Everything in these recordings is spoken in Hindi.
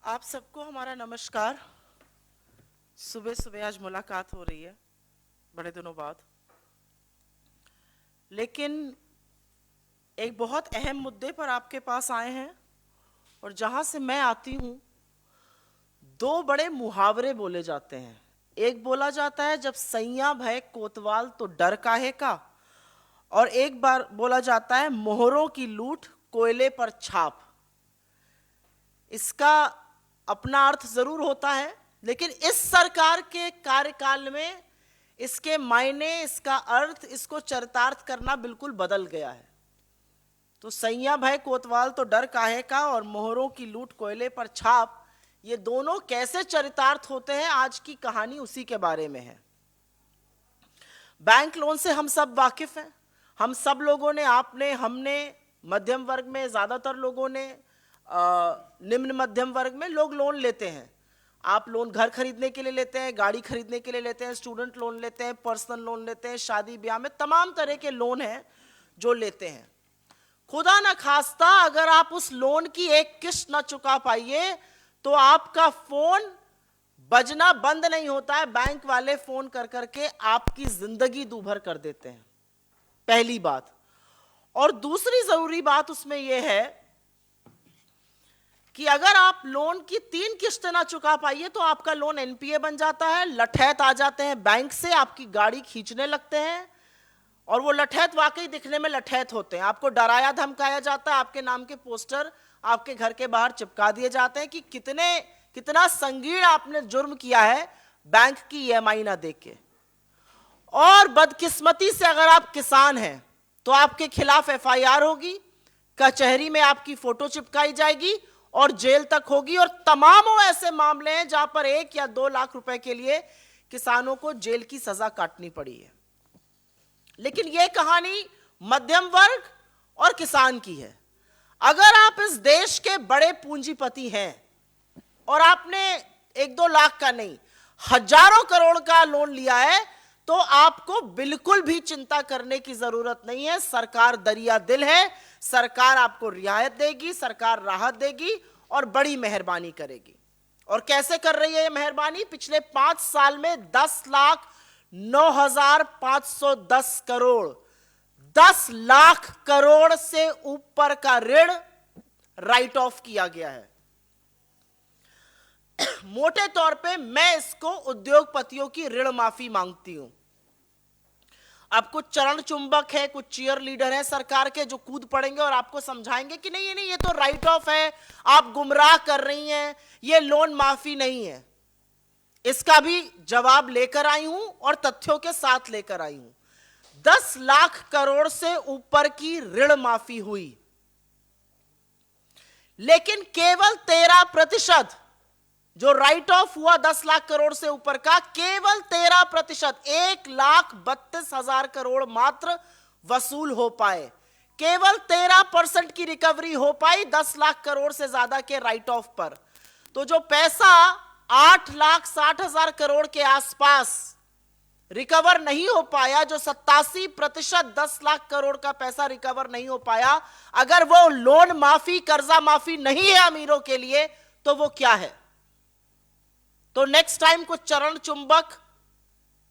आप सबको हमारा नमस्कार। सुबह सुबह आज मुलाकात हो रही है बड़े दिनों बाद, लेकिन एक बहुत अहम मुद्दे पर आपके पास आए हैं। और जहां से मैं आती हूं, दो बड़े मुहावरे बोले जाते हैं। एक बोला जाता है, जब सैया भय कोतवाल तो डर काहे का। और एक बार बोला जाता है, मोहरों की लूट कोयले पर छाप। इसका अपना अर्थ जरूर होता है, लेकिन इस सरकार के कार्यकाल में इसके मायने, इसका अर्थ, इसको चरितार्थ करना बिल्कुल बदल गया है। तो सैया भय कोतवाल तो डर काहे का और मोहरों की लूट कोयले पर छाप, ये दोनों कैसे चरितार्थ होते हैं, आज की कहानी उसी के बारे में है। बैंक लोन से हम सब वाकिफ हैं। हम सब लोगों ने, आपने, हमने, मध्यम वर्ग में ज्यादातर लोगों ने, निम्न मध्यम वर्ग में लोग लोन लेते हैं। आप लोन घर खरीदने के लिए लेते हैं, गाड़ी खरीदने के लिए लेते हैं, स्टूडेंट लोन लेते हैं, पर्सनल लोन लेते हैं, शादी ब्याह में तमाम तरह के लोन हैं जो लेते हैं। खुदा न खास्ता अगर आप उस लोन की एक किस्त न चुका पाइए तो आपका फोन बजना बंद नहीं होता है। बैंक वाले फोन कर करके आपकी जिंदगी दूभर कर देते हैं, पहली बात। और दूसरी जरूरी बात उसमें यह है कि अगर आप लोन की 3 किस्तें ना चुका पाइए तो आपका लोन एनपीए बन जाता है। लठैत आ जाते हैं बैंक से, आपकी गाड़ी खींचने लगते हैं, और वो लठैत वाकई दिखने में लठैत होते हैं। आपको डराया धमकाया जाता है, आपके नाम के पोस्टर आपके घर के बाहर चिपका दिए जाते हैं कि कितना संगीन आपने जुर्म किया है बैंक की ईएमआई ना देके। और बदकिस्मती से अगर आप किसान हैं तो आपके खिलाफ एफआईआर होगी, कचहरी में आपकी फोटो चिपकाई जाएगी और जेल तक होगी। और तमामों ऐसे मामले हैं जहां पर 1 या 2 लाख रुपए के लिए किसानों को जेल की सजा काटनी पड़ी है। लेकिन यह कहानी मध्यम वर्ग और किसान की है। अगर आप इस देश के बड़े पूंजीपति हैं और आपने 1-2 लाख का नहीं, हजारों करोड़ का लोन लिया है, तो आपको बिल्कुल भी चिंता करने की जरूरत नहीं है। सरकार दरिया दिल है, सरकार आपको रियायत देगी, सरकार राहत देगी और बड़ी मेहरबानी करेगी। और कैसे कर रही है ये मेहरबानी? पिछले 5 साल में 10,09,510 करोड़, 10 लाख करोड़ से ऊपर का ऋण राइट ऑफ किया गया है। मोटे तौर पे मैं इसको उद्योगपतियों की ऋण माफी मांगती हूं। अब कुछ चरण चुंबक है, कुछ चीयर लीडर है सरकार के, जो कूद पड़ेंगे और आपको समझाएंगे कि नहीं ये तो राइट ऑफ है, आप गुमराह कर रही हैं, ये लोन माफी नहीं है। इसका भी जवाब लेकर आई हूं और तथ्यों के साथ लेकर आई हूं। 10 लाख करोड़ से ऊपर की ऋण माफी हुई, लेकिन केवल 13% जो राइट ऑफ हुआ 10 लाख करोड़ से ऊपर का, केवल 13%, 1,32,000 करोड़ मात्र वसूल हो पाए। केवल 13% की रिकवरी हो पाई 10 लाख करोड़ से ज्यादा के राइट ऑफ पर। तो जो पैसा 8,60,000 करोड़ के आसपास रिकवर नहीं हो पाया, जो 87% 10 लाख करोड़ का पैसा रिकवर नहीं हो पाया, अगर वो लोन माफी, कर्जा माफी नहीं है अमीरों के लिए, तो वो क्या है? तो नेक्स्ट टाइम कुछ चरण चुंबक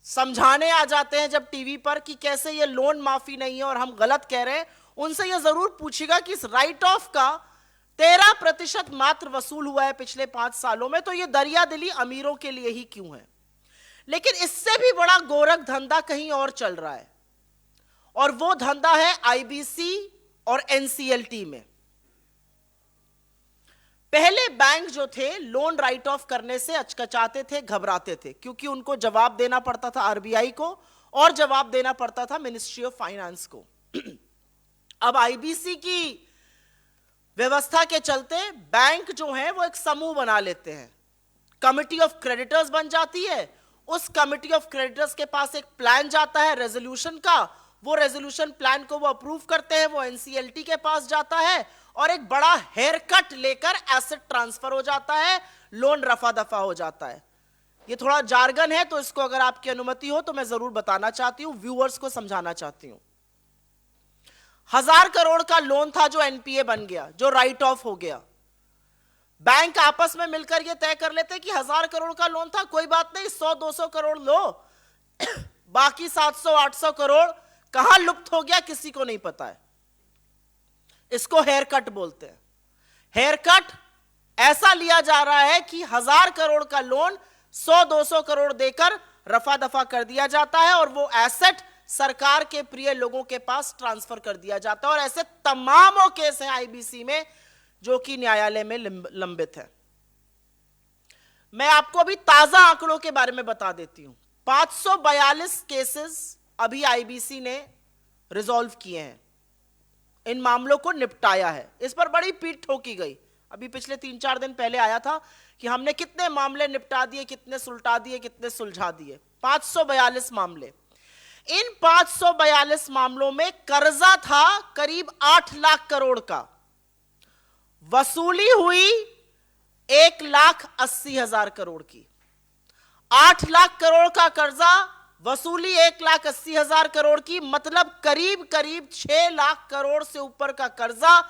समझाने आ जाते हैं जब टीवी पर कि कैसे ये लोन माफी नहीं है और हम गलत कह रहे हैं, उनसे ये जरूर पूछिएगा कि इस राइट ऑफ का 13% मात्र वसूल हुआ है पिछले 5 सालों में, तो ये दरिया दिली अमीरों के लिए ही क्यों है? लेकिन इससे भी बड़ा गोरख धंधा कहीं और चल रहा है, और वो धंधा है आईबीसी और एनसीएलटी में। पहले बैंक जो थे लोन राइट ऑफ करने से अचकचाते थे, घबराते थे, क्योंकि उनको जवाब देना पड़ता था आरबीआई को और जवाब देना पड़ता था मिनिस्ट्री ऑफ फाइनेंस को। अब आईबीसी की व्यवस्था के चलते बैंक जो है वो एक समूह बना लेते हैं, कमिटी ऑफ क्रेडिटर्स बन जाती है। उस कमिटी ऑफ क्रेडिटर्स के पास एक प्लान जाता है रेजोल्यूशन का, वो रेजोल्यूशन प्लान को वो अप्रूव करते हैं, वो एनसीएलटी के पास जाता है और एक बड़ा हेयर कट लेकर एसेट ट्रांसफर हो जाता है, लोन रफा दफा हो जाता है। ये थोड़ा जार्गन है, तो इसको अगर आपकी अनुमति हो तो मैं जरूर बताना चाहती हूं, व्यूअर्स को समझाना चाहती हूं। 1000 करोड़ का लोन था जो एनपीए बन गया, जो राइट ऑफ हो गया। बैंक आपस में मिलकर ये तय कर लेते कि 1000 करोड़ का लोन था, कोई बात नहीं, 100-200 करोड़ लो, बाकी 700-800 करोड़ कहां लुप्त हो गया किसी को नहीं पता है। इसको हेयर कट बोलते हैं। हेयर कट ऐसा लिया जा रहा है कि 1000 करोड़ का लोन 100-200 करोड़ देकर रफा दफा कर दिया जाता है और वो एसेट सरकार के प्रिय लोगों के पास ट्रांसफर कर दिया जाता है। और ऐसे तमामों केस हैं आईबीसी में जो कि न्यायालय में लंबित है। मैं आपको अभी ताजा आंकड़ों के बारे में बता देती हूं। 542 केसेस अभी आईबीसी ने रिजॉल्व किए हैं, इन मामलों को निपटाया है। इस पर बड़ी पीठ ठोकी गई। अभी पिछले 3-4 दिन पहले आया था कि हमने कितने मामले निपटा दिए, कितने सुलटा दिए, कितने सुलझा दिए। 542 मामले। इन 542 मामलों में कर्जा था करीब 8 लाख करोड़ का, वसूली हुई 1,80,000 करोड़ की। 8 लाख करोड़ का कर्जा, वसूली 1,80,000 करोड़ की, मतलब करीब करीब 6 लाख करोड़ से ऊपर का कर्जा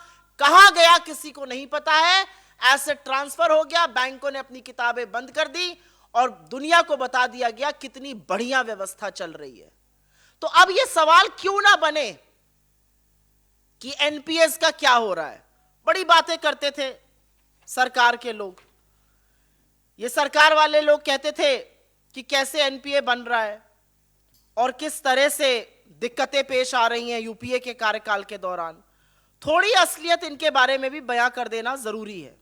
कहां गया किसी को नहीं पता है। एसेट ट्रांसफर हो गया, बैंकों ने अपनी किताबें बंद कर दी और दुनिया को बता दिया गया कितनी बढ़िया व्यवस्था चल रही है। तो अब यह सवाल क्यों ना बने कि एनपीएस का क्या हो रहा है। बड़ी बातें करते थे सरकार के लोग, ये सरकार वाले लोग कहते थे कि कैसे एनपीए बन रहा है और किस तरह से दिक्कतें पेश आ रही हैं यूपीए के कार्यकाल के दौरान। थोड़ी असलियत इनके बारे में भी बयां कर देना जरूरी है।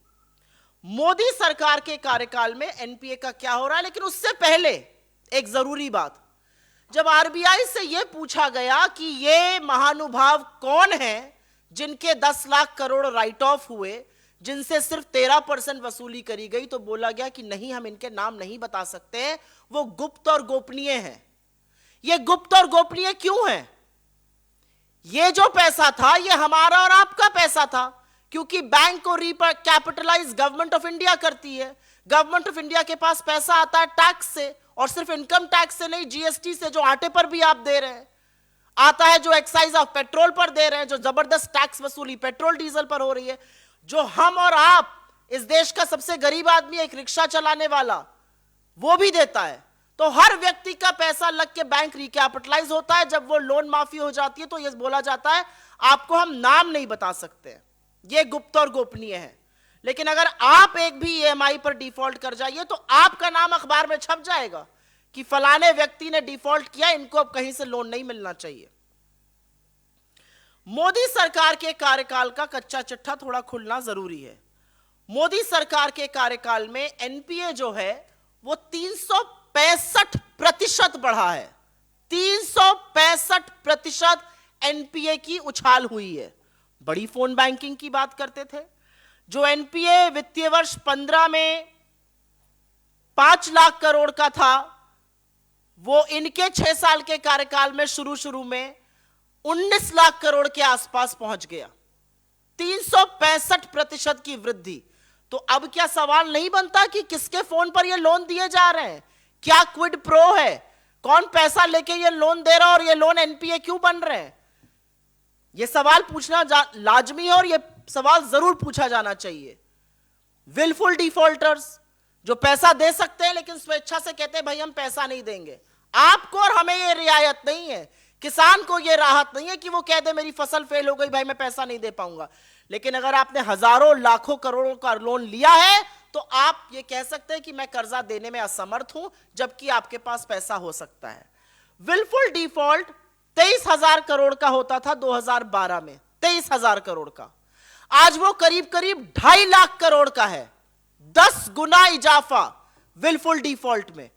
मोदी सरकार के कार्यकाल में एनपीए का क्या हो रहा है। लेकिन उससे पहले एक जरूरी बात, जब आरबीआई से यह पूछा गया कि ये महानुभाव कौन हैं जिनके 10 लाख करोड़ राइट ऑफ हुए, जिनसे सिर्फ 13% वसूली करी गई, तो बोला गया कि नहीं, हम इनके नाम नहीं बता सकते हैं, वो गुप्त और गोपनीय हैं। ये गुप्त और गोपनीय क्यों है? ये जो पैसा था ये हमारा और आपका पैसा था, क्योंकि बैंक को रिकैपिटलाइज गवर्नमेंट ऑफ इंडिया करती है। गवर्नमेंट ऑफ इंडिया के पास पैसा आता है टैक्स से, और सिर्फ इनकम टैक्स से नहीं, जीएसटी से, जो आटे पर भी आप दे रहे हैं, आता है जो एक्साइज ऑफ पेट्रोल पर दे रहे हैं, जो जबरदस्त टैक्स वसूली पेट्रोल डीजल पर हो रही है, जो हम और आप, इस देश का सबसे गरीब आदमी, एक रिक्शा चलाने वाला, वो भी देता है। तो हर व्यक्ति का पैसा लग के बैंक रिकैपिटलाइज होता है। जब वो लोन माफी हो जाती है तो ये बोला जाता है आपको हम नाम नहीं बता सकते, ये गुप्त और गोपनीय है। लेकिन अगर आप एक भी ईएमआई पर डिफॉल्ट कर जाइए तो आपका नाम अखबार में छप जाएगा कि फलाने व्यक्ति ने डिफॉल्ट किया, इनको अब कहीं से लोन नहीं मिलना चाहिए। मोदी सरकार के कार्यकाल का कच्चा चिट्ठा थोड़ा खुलना जरूरी है। मोदी सरकार के कार्यकाल में एनपीए जो है वो 365% बढ़ा है। 365% एनपीए की उछाल हुई है। बड़ी फोन बैंकिंग की बात करते थे। जो एनपीए वित्तीय वर्ष 15 में 5 लाख करोड़ का था, वो इनके 6 साल के कार्यकाल में शुरू में 19 लाख करोड़ के आसपास पहुंच गया। 365% की वृद्धि। तो अब क्या सवाल नहीं बनता कि किसके फोन पर ये लोन दिए जा रहे हैं, क्या क्विड प्रो है, कौन पैसा लेके ये लोन दे रहा है और ये लोन एनपीए क्यों बन रहे हैं। ये सवाल पूछना लाजमी है और ये सवाल जरूर पूछा जाना चाहिए। विलफुल डिफॉल्टर्स जो पैसा दे सकते हैं लेकिन स्वेच्छा से कहते हैं भाई हम पैसा नहीं देंगे। आपको और हमें ये रियायत नहीं है, किसान को ये राहत नहीं है कि वो कह दे मेरी फसल फेल हो गई भाई मैं पैसा नहीं दे पाऊंगा। लेकिन अगर आपने हजारों लाखों करोड़ों का लोन लिया है तो आप ये कह सकते हैं कि मैं कर्जा देने में असमर्थ हूं, जबकि आपके पास पैसा हो सकता है। विलफुल डिफॉल्ट 23,000 करोड़ का होता था 2012 में, 23,000 करोड़ का। आज वो करीब करीब 2.5 लाख करोड़ का है। 10 गुना इजाफा विलफुल डिफॉल्ट में।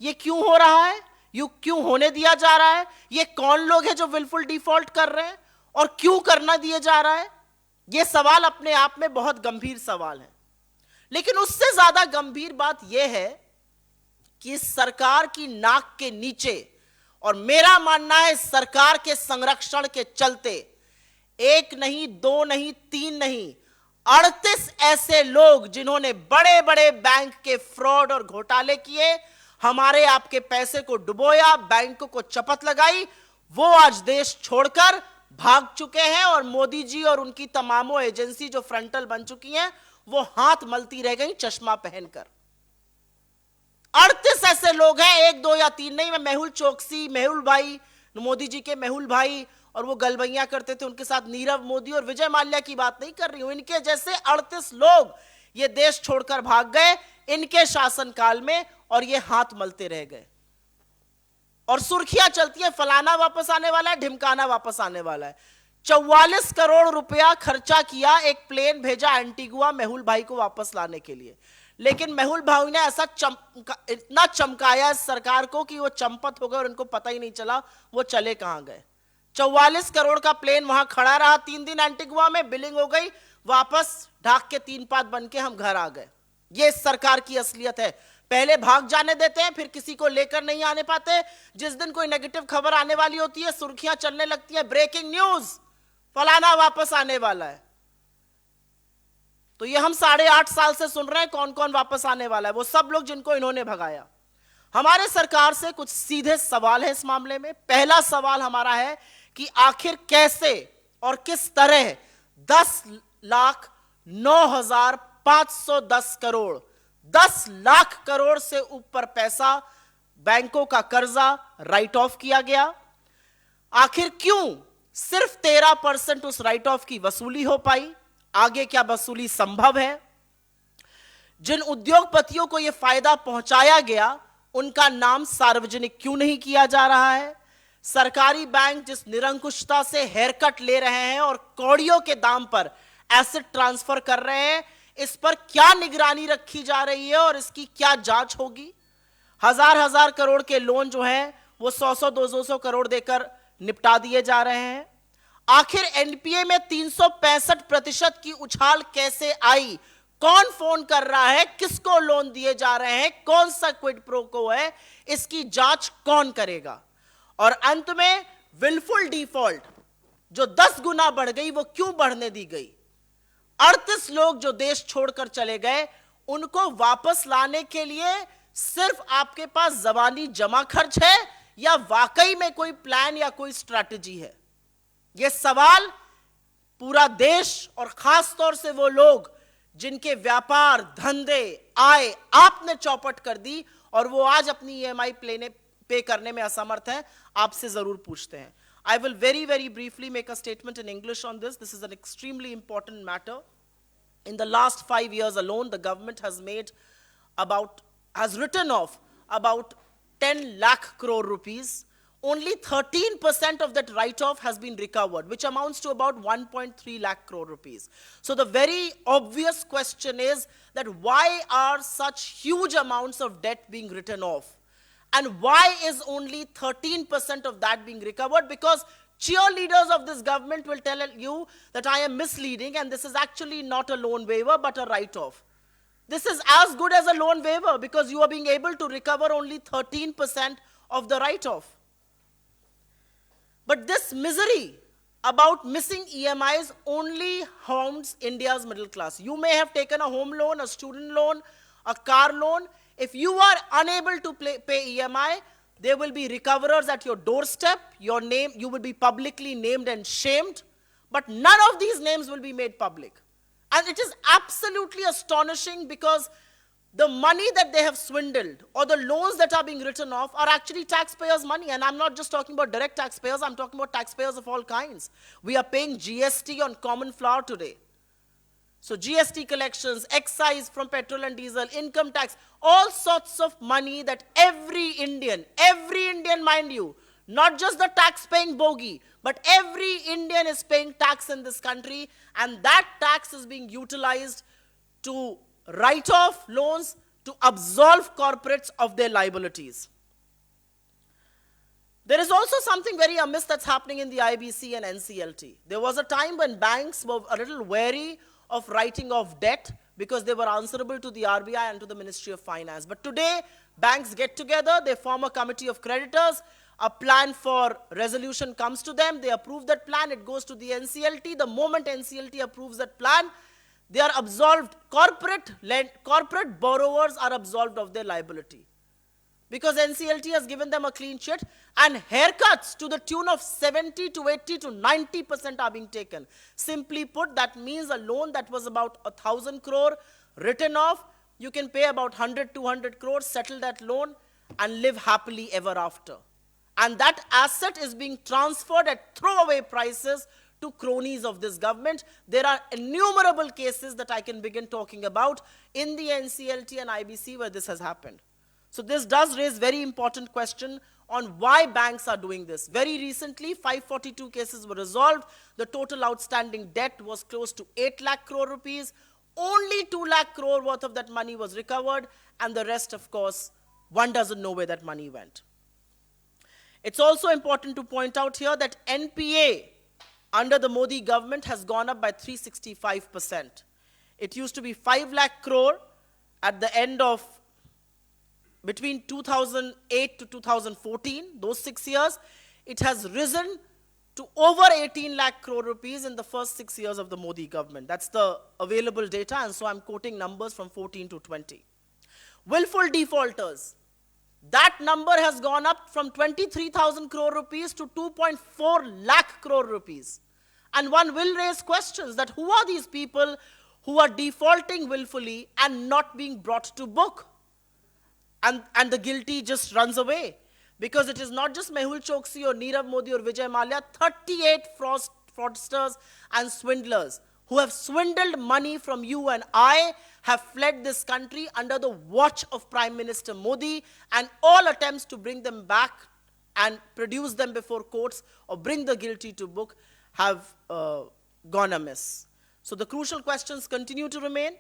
ये क्यों हो रहा है, यू क्यों होने दिया जा रहा है, ये कौन लोग हैं जो विलफुल डिफॉल्ट कर रहे हैं और क्यों करना दिया जा रहा है। ये सवाल अपने आप में बहुत गंभीर सवाल है। लेकिन उससे ज्यादा गंभीर बात यह है कि सरकार की नाक के नीचे, और मेरा मानना है सरकार के संरक्षण के चलते, 1 नहीं 2 नहीं 3 नहीं 38 ऐसे लोग जिन्होंने बड़े बड़े बैंक के फ्रॉड और घोटाले किए, हमारे आपके पैसे को डुबोया, बैंकों को चपत लगाई, वो आज देश छोड़कर भाग चुके हैं। और मोदी जी और उनकी तमामों एजेंसी जो फ्रंटल बन चुकी हैं वो हाथ मलती रह गई चश्मा पहनकर। 38 ऐसे लोग हैं, एक दो या तीन नहीं। मैं मेहुल चोकसी, मेहुल भाई, मोदी जी के मेहुल भाई और वो गलबैया करते थे उनके साथ नीरव मोदी और विजय माल्या की बात नहीं कर रही हूं। इनके जैसे 38 लोग ये देश छोड़कर भाग गए इनके शासनकाल में और ये हाथ मलते रह गए। और सुर्खियां चलती है फलाना वापस आने वाला है, ढिमकाना वापस आने वाला है। 44 करोड़ रुपया खर्चा किया, एक प्लेन भेजा एंटीगुआ मेहुल भाई को वापस लाने के लिए। लेकिन मेहुल भाई ने ऐसा इतना चमकाया इस सरकार को कि वो चंपत हो गए और उनको पता ही नहीं चला वो चले कहां गए। 44 करोड़ का प्लेन वहां खड़ा रहा 3 दिन एंटीगुआ में, बिलिंग हो गई, वापस ढाक के 3 पात बन के हम घर आ गए। ये इस सरकार की असलियत है। पहले भाग जाने देते हैं, फिर किसी को लेकर नहीं आने पाते। जिस दिन कोई नेगेटिव खबर आने वाली होती है सुर्खियां चलने लगती हैं, ब्रेकिंग न्यूज, फलाना वापस आने वाला है। तो ये हम 8.5 साल से सुन रहे हैं कौन कौन वापस आने वाला है, वो सब लोग जिनको इन्होंने भगाया। हमारे सरकार से कुछ सीधे सवाल है इस मामले में। पहला सवाल हमारा है कि आखिर कैसे और किस तरह 10,09,510 करोड़, 10 लाख करोड़ से ऊपर पैसा बैंकों का कर्जा राइट ऑफ किया गया। आखिर क्यों सिर्फ 13% उस राइट ऑफ की वसूली हो पाई, आगे क्या वसूली संभव है। जिन उद्योगपतियों को यह फायदा पहुंचाया गया उनका नाम सार्वजनिक क्यों नहीं किया जा रहा है। सरकारी बैंक जिस निरंकुशता से हेयरकट ले रहे हैं और कौड़ियों के दाम पर एसेट ट्रांसफर कर रहे हैं, इस पर क्या निगरानी रखी जा रही है और इसकी क्या जांच होगी। हजार करोड़ के लोन जो हैं वो 100 200 करोड़ देकर निपटा दिए जा रहे हैं। आखिर एनपीए में 365% की उछाल कैसे आई, कौन फोन कर रहा है, किसको लोन दिए जा रहे हैं, कौन सा क्विड प्रो को है, इसकी जांच कौन करेगा। और अंत में विलफुल डिफॉल्ट जो 10 गुना बढ़ गई वो क्यों बढ़ने दी गई। 38 लोग जो देश छोड़कर चले गए उनको वापस लाने के लिए सिर्फ आपके पास जबानी जमा खर्च है या वाकई में कोई प्लान या कोई स्ट्रैटेजी है। यह सवाल पूरा देश और खास तौर से वो लोग जिनके व्यापार धंधे आय आपने चौपट कर दी और वो आज अपनी ईएमआई पे करने में असमर्थ हैं, आपसे जरूर पूछते हैं। I will very briefly make a statement in English on this. This is an extremely important matter. In the last 5 years alone, the government has written off about 10 lakh crore rupees. Only 13% of that write-off has been recovered, which amounts to about 1.3 lakh crore rupees. So the very obvious question is that why are such huge amounts of debt being written off? And why is only 13% of that being recovered? Because cheerleaders of this government will tell you that I am misleading and this is actually not a loan waiver but a write-off. This is as good as a loan waiver because you are being able to recover only 13% of the write-off. But this misery about missing EMIs only haunts India's middle class. You may have taken a home loan, a student loan, a car loan. If you are unable to pay EMI, there will be recoverers at your doorstep. Your name, you will be publicly named and shamed. But none of these names will be made public. And it is absolutely astonishing because the money that they have swindled or the loans that are being written off are actually taxpayers' money. And I'm not just talking about direct taxpayers, I'm talking about taxpayers of all kinds. We are paying GST on common flour today. So GST collections, excise from petrol and diesel, income tax, all sorts of money that every Indian mind you, not just the tax-paying bogey, but every Indian is paying tax in this country, and that tax is being utilized to write off loans, to absolve corporates of their liabilities. There is also something very amiss that's happening in the IBC and NCLT. There was a time when banks were a little wary of writing off debt because they were answerable to the RBI and to the Ministry of Finance. But today, banks get together, they form a committee of creditors, a plan for resolution comes to them, they approve that plan, it goes to the NCLT. The moment NCLT approves that plan, they are absolved. Corporate borrowers are absolved of their liability. because NCLT has given them a clean sheet, and haircuts to the tune of 70 to 80 to 90% are being taken. Simply put, that means a loan that was about 1,000 crore written off, you can pay about 100, 200 crores, settle that loan, and live happily ever after. And that asset is being transferred at throwaway prices to cronies of this government. There are innumerable cases that I can begin talking about in the NCLT and IBC where this has happened. So this does raise very important question on why banks are doing this. Very recently, 542 cases were resolved. The total outstanding debt was close to 8 lakh crore rupees. Only 2 lakh crore worth of that money was recovered, and the rest, of course, one doesn't know where that money went. It's also important to point out here that NPA under the Modi government has gone up by 365%. It used to be 5 lakh crore at the end of between 2008 to 2014, those 6 years. It has risen to over 18 lakh crore rupees in the first 6 years of the Modi government. That's the available data, and so I'm quoting numbers from 14 to 20. Willful defaulters, that number has gone up from 23,000 crore rupees to 2.4 lakh crore rupees. And one will raise questions that who are these people who are defaulting willfully and not being brought to book? And the guilty just runs away. Because it is not just Mehul Choksi or Nirav Modi or Vijay Mallya, 38 fraudsters and swindlers who have swindled money from you and I have fled this country under the watch of Prime Minister Modi, and all attempts to bring them back and produce them before courts or bring the guilty to book have gone amiss. So the crucial questions continue to remain.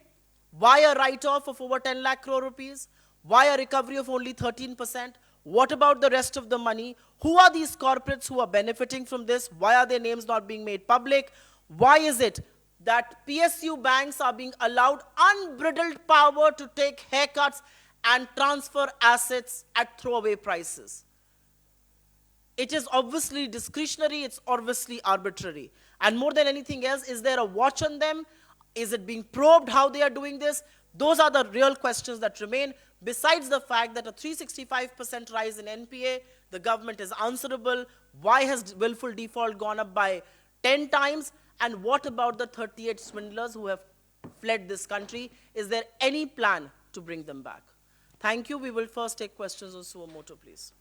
Why a write-off of over 10 lakh crore rupees? Why a recovery of only 13%? What about the rest of the money? Who are these corporates who are benefiting from this? Why are their names not being made public? Why is it that PSU banks are being allowed unbridled power to take haircuts and transfer assets at throwaway prices? It is obviously discretionary, it's obviously arbitrary. And more than anything else, is there a watch on them? Is it being probed how they are doing this? Those are the real questions that remain. Besides the fact that a 365% rise in NPA, the government is answerable. Why has willful default gone up by 10 times? And what about the 38 swindlers who have fled this country? Is there any plan to bring them back? Thank you. We will first take questions on suo motu, please.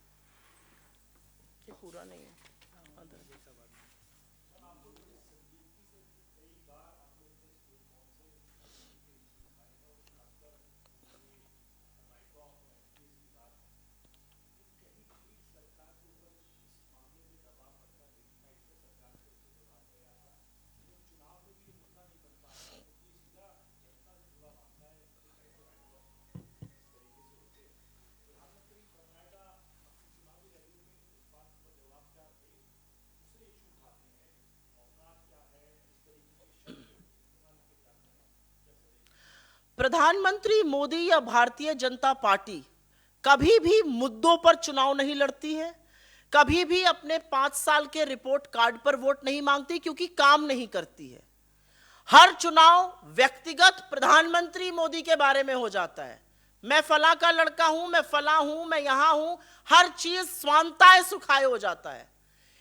प्रधानमंत्री मोदी या भारतीय जनता पार्टी कभी भी मुद्दों पर चुनाव नहीं लड़ती है, कभी भी अपने 5 साल के रिपोर्ट कार्ड पर वोट नहीं मांगती, क्योंकि काम नहीं करती है। हर चुनाव व्यक्तिगत प्रधानमंत्री मोदी के बारे में हो जाता है। मैं फला का लड़का हूं, मैं फला हूं, मैं यहां हूं, हर चीज स्वांताय सुखाय हो जाता है।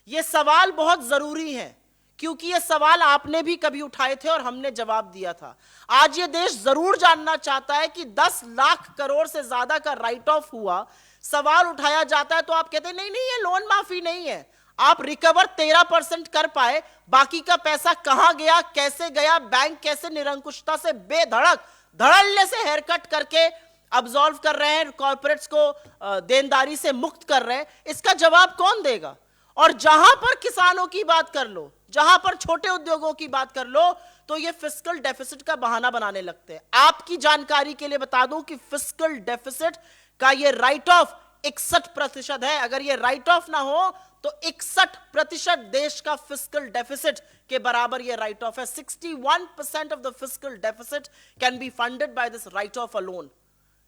यह सवाल बहुत जरूरी है, क्योंकि ये सवाल आपने भी कभी उठाए थे और हमने जवाब दिया था। आज ये देश जरूर जानना चाहता है कि 10 लाख करोड़ से ज्यादा का राइट ऑफ हुआ, सवाल उठाया जाता है तो आप कहते हैं नहीं नहीं ये लोन माफी नहीं है। आप रिकवर 13% कर पाए, बाकी का पैसा कहां गया, कैसे गया, बैंक कैसे निरंकुशता से बेधड़क धड़ल्ले से हेयर कट करके अब्सॉल्व कर रहे हैं, कॉर्पोरेट्स को देनदारी से मुक्त कर रहे हैं, इसका जवाब कौन देगा? और जहां पर किसानों की बात कर लो, जहां पर छोटे उद्योगों की बात कर लो, तो ये फिस्कल डेफिसिट का बहाना बनाने लगते हैं। आपकी जानकारी के लिए बता दूं कि फिस्कल डेफिसिट का ये राइट ऑफ 61% है। अगर ये राइट ऑफ ना हो तो 61% देश का फिस्कल डेफिसिट के बराबर ये राइट ऑफ है। 61% of the fiscal deficit can be funded by this right of alone.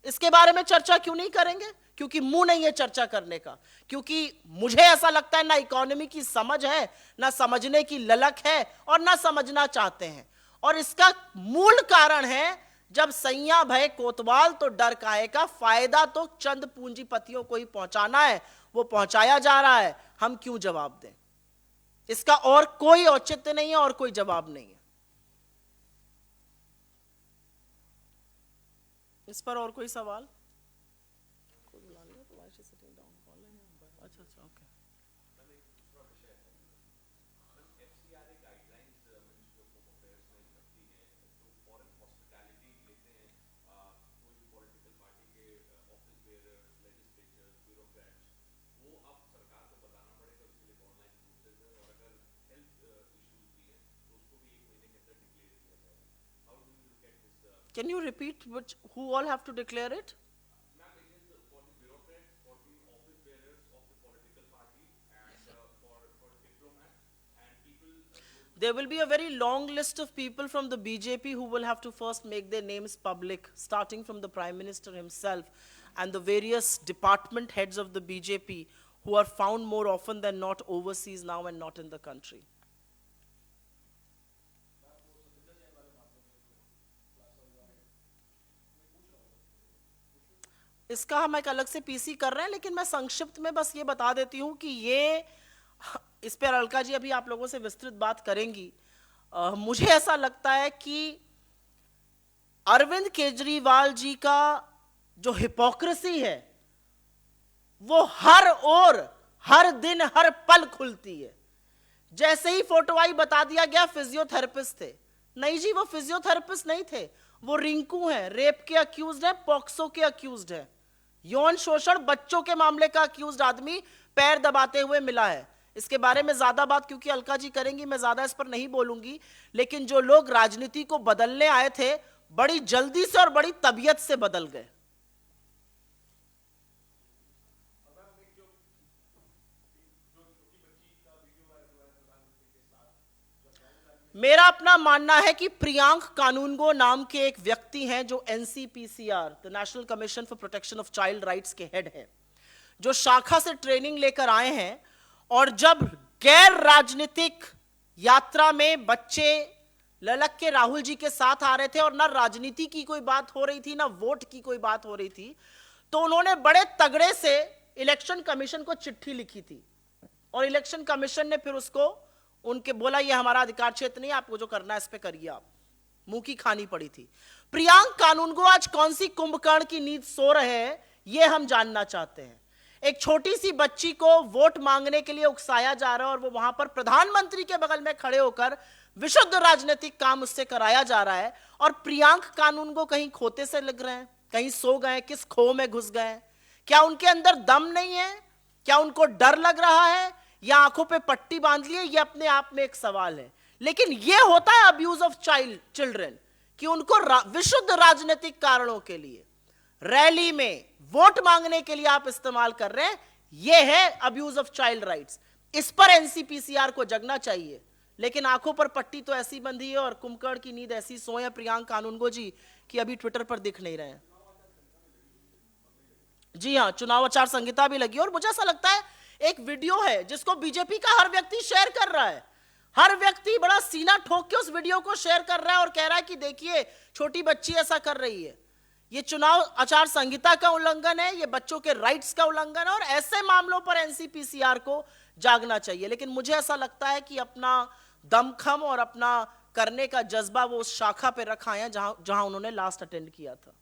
इसके बारे में चर्चा क्यों नहीं करेंगे? क्योंकि मुंह नहीं है चर्चा करने का, क्योंकि मुझे ऐसा लगता है ना इकोनॉमी की समझ है, ना समझने की ललक है, और ना समझना चाहते हैं। और इसका मूल कारण है जब सैया भय कोतवाल तो डर काहे का, फायदा तो चंद पूंजीपतियों को ही पहुंचाना है, वो पहुंचाया जा रहा है, हम क्यों जवाब दें? इसका और कोई औचित्य नहीं है और कोई जवाब नहीं है। इस पर और कोई सवाल? अच्छा अच्छा, okay. Can you repeat who all have to declare it? There will be a very long list of people from the BJP who will have to first make their names public, starting from the Prime Minister himself and the various department heads of the BJP who are found more often than not overseas now and not in the country. इसका हम एक अलग से पीसी कर रहे हैं, लेकिन मैं संक्षिप्त में बस ये बता देती हूं कि ये, इस पर अलका जी अभी आप लोगों से विस्तृत बात करेंगी। मुझे ऐसा लगता है कि अरविंद केजरीवाल जी का जो हिपोक्रेसी है वो हर ओर, हर दिन, हर पल खुलती है। जैसे ही फोटो आई बता दिया गया फिजियोथेरेपिस्ट थे। नहीं जी, वो फिजियोथेरेपिस्ट नहीं थे, वो रिंकू हैं, रेप के अक्यूज्ड हैं, पॉक्सो के अक्यूज्ड हैं, यौन शोषण बच्चों के मामले का अक्यूज्ड आदमी पैर दबाते हुए मिला है। इसके बारे में ज्यादा बात क्योंकि अलका जी करेंगी, मैं ज्यादा इस पर नहीं बोलूंगी, लेकिन जो लोग राजनीति को बदलने आए थे बड़ी जल्दी से और बड़ी तबीयत से बदल गए। मेरा अपना मानना है कि प्रियांक कानूनगो नाम के एक व्यक्ति हैं जो NCPCR, the national commission for protection of child rights के हेड हैं, जो शाखा से ट्रेनिंग लेकर आए हैं, और जब गैर राजनीतिक यात्रा में बच्चे ललक के राहुल जी के साथ आ रहे थे और ना राजनीति की कोई बात हो रही थी ना वोट की कोई बात हो रही थी, तो उन्होंने बड़े तगड़े से इलेक्शन कमीशन को चिट्ठी लिखी थी और इलेक्शन कमीशन ने फिर उसको उनके बोला ये हमारा अधिकार क्षेत्र नहीं, आपको जो करना है इस पे करिए। आप मुंह की खानी पड़ी थी। प्रियांक कानूनगो आज कौन सी कुंभकर्ण की नींद सो रहे हैं ये हम जानना चाहते हैं। एक छोटी सी बच्ची को वोट मांगने के लिए उकसाया जा रहा है और वो वहां पर प्रधानमंत्री के बगल में खड़े होकर विशुद्ध राजनीतिक काम उससे कराया जा रहा है, और प्रियांक कानूनगो कहीं खोते से लग रहे हैं, कहीं सो गए, किस खो में घुस गए? क्या उनके अंदर दम नहीं है? क्या उनको डर लग रहा है या आंखों पे पट्टी बांध लिए? ये अपने आप में एक सवाल है। लेकिन ये होता है अब्यूज ऑफ चिल्ड्रन कि उनको विशुद्ध राजनीतिक कारणों के लिए रैली में वोट मांगने के लिए आप इस्तेमाल कर रहे हैं। ये है अब्यूज ऑफ चाइल्ड राइट्स। इस पर एनसीपीसीआर को जगना चाहिए, लेकिन आंखों पर पट्टी तो ऐसी बंधी है और कुंभकर्ण की नींद ऐसी सोए प्रियांक कानूनगो जी कि अभी ट्विटर पर दिख नहीं रहे हैं। जी हाँ, चुनाव आचार संहिता भी लगी और मुझे ऐसा लगता है एक वीडियो है जिसको बीजेपी का हर व्यक्ति शेयर कर रहा है। हर व्यक्ति बड़ा सीना ठोक के उस वीडियो को शेयर कर रहा है और कह रहा है कि देखिए छोटी बच्ची ऐसा कर रही है। ये चुनाव आचार संहिता का उल्लंघन है, ये बच्चों के राइट्स का उल्लंघन है, और ऐसे मामलों पर एनसीपीसीआर को जागना चाहिए। लेकिन मुझे ऐसा लगता है कि अपना दमखम और अपना करने का जज्बा वो उस शाखा पे रखा है जहां उन्होंने लास्ट अटेंड किया था।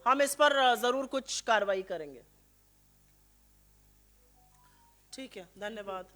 हम इस पर जरूर कुछ कार्रवाई करेंगे। ठीक है, धन्यवाद।